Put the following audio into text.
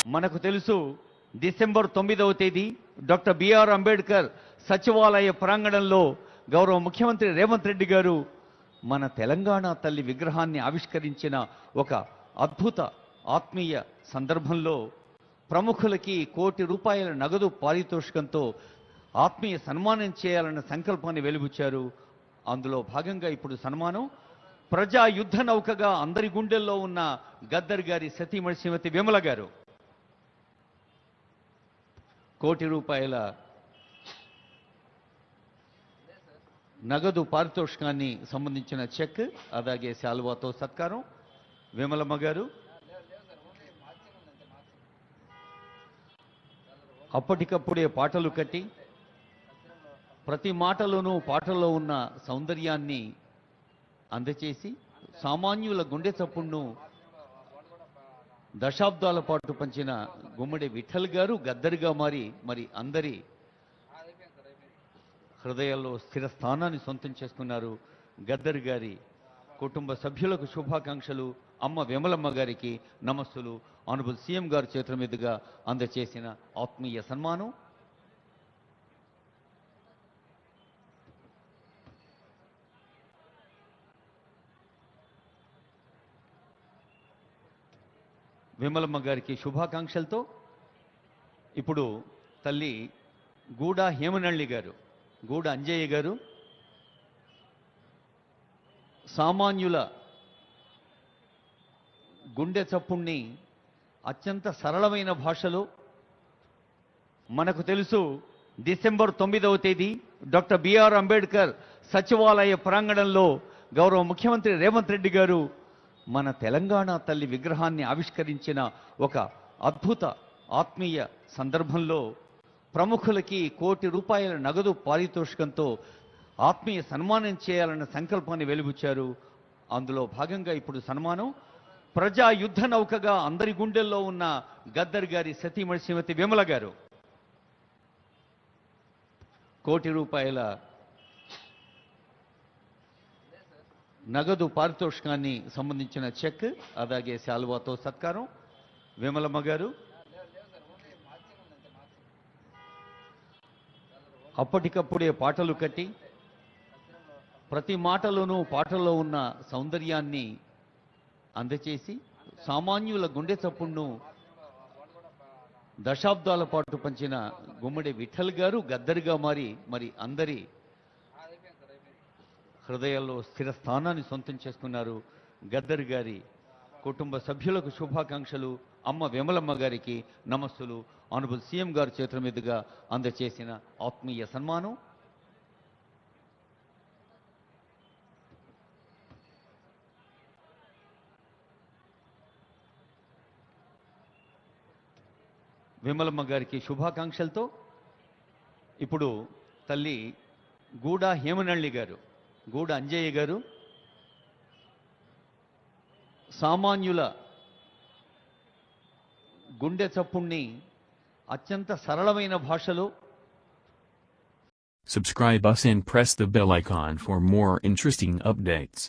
మనకు తెలుసు డిసెంబర్ 9వ తేదీ డాక్టర్ బిఆర్ అంబేద్కర్ సచివాలయ ప్రాంగణంలో గౌరవ ముఖ్యమంత్రి రేవంత్ రెడ్డి గారు మన తెలంగాణ తల్లి విగ్రహాన్ని ఆవిష్కరించిన ఒక అద్భుత ఆత్మీయ సందర్భంలో ప్రముఖులకి ₹1 కోటి నగదు పారితోషికంతో ఆత్మీయ సన్మానం చేయాలన్న సంకల్పాన్ని వెలిబుచ్చారు. అందులో భాగంగా ఇప్పుడు సన్మానం ప్రజా యుద్ధ నౌకగా అందరి గుండెల్లో ఉన్న గద్దర్ గారి సతీమణి శ్రీమతి విమల గారు ₹1 కోటి నగదు పారితోషికాన్ని సంబంధించిన చెక్ అలాగే శాలువాతో సత్కారం. విమలమ్మ గారు అప్పటికప్పుడే పాటలు కట్టి ప్రతి మాటలోనూ పాటల్లో ఉన్న సౌందర్యాన్ని అందచేసి సామాన్యుల గుండె చప్పుడును దశాబ్దాల పాటు పంచిన గుమ్మడి విఠల్ గారు గద్దరిగా మారి మరి అందరి హృదయాల్లో స్థిర స్థానాన్ని సొంతం చేసుకున్నారు. గద్దర్ గారి కుటుంబ సభ్యులకు శుభాకాంక్షలు. అమ్మ విమలమ్మ గారికి నమస్సులు. ఆనరబుల్ సీఎం గారి చేతుల మీదుగా అందచేసిన ఆత్మీయ సన్మానం. విమలమ్మ గారికి శుభాకాంక్షలతో ఇప్పుడు తల్లి గూడ హేమనల్లి గారు, గూడ అంజయ్య గారు సామాన్యుల గుండె చప్పుణ్ణి అత్యంత సరళమైన భాషలో మనకు తెలుసు డిసెంబర్ 9వ తేదీ డాక్టర్ బిఆర్ అంబేద్కర్ సచివాలయ ప్రాంగణంలో గౌరవ ముఖ్యమంత్రి రేవంత్ రెడ్డి గారు మన తెలంగాణ తల్లి విగ్రహాన్ని ఆవిష్కరించిన ఒక అద్భుత ఆత్మీయ సందర్భంలో ప్రముఖులకి ₹1 కోటి నగదు పారితోషికంతో ఆత్మీయ సన్మానం చేయాలన్న సంకల్పాన్ని వెలిబుచ్చారు. అందులో భాగంగా ఇప్పుడు సన్మానం ప్రజా యుద్ధ నౌకగా అందరి గుండెల్లో ఉన్న గద్దర్ గారి సతీమణి శ్రీమతి విమల గారు ₹1 కోటి నగదు పారితోషికాన్ని సంబంధించిన చెక్ అలాగే శాలువాతో సత్కారం. విమలమ్మ గారు అప్పటికప్పుడే పాటలు కట్టి ప్రతి మాటలోనూ పాటల్లో ఉన్న సౌందర్యాన్ని అందచేసి సామాన్యుల గుండె చప్పుడును దశాబ్దాల పాటు పంచిన గుమ్మడి విఠల్ గారు గద్దరిగా మారి మరి అందరి హృదయాల్లో స్థిర స్థానాన్ని సొంతం చేసుకున్నారు. గద్దర్ గారి కుటుంబ సభ్యులకు శుభాకాంక్షలు. అమ్మ విమలమ్మ గారికి నమస్సులు. ఆనరబుల్ సీఎం గారి చేతుల మీదుగా అందచేసిన ఆత్మీయ సన్మానం. విమలమ్మ గారికి శుభాకాంక్షలతో ఇప్పుడు తల్లి గూడ హేమనల్లి గారు, గూడ అంజయ్య గారు సామాన్యుల గుండె చప్పుణ్ణి అత్యంత సరళమైన భాషలో Subscribe us and press the bell icon for more interesting updates.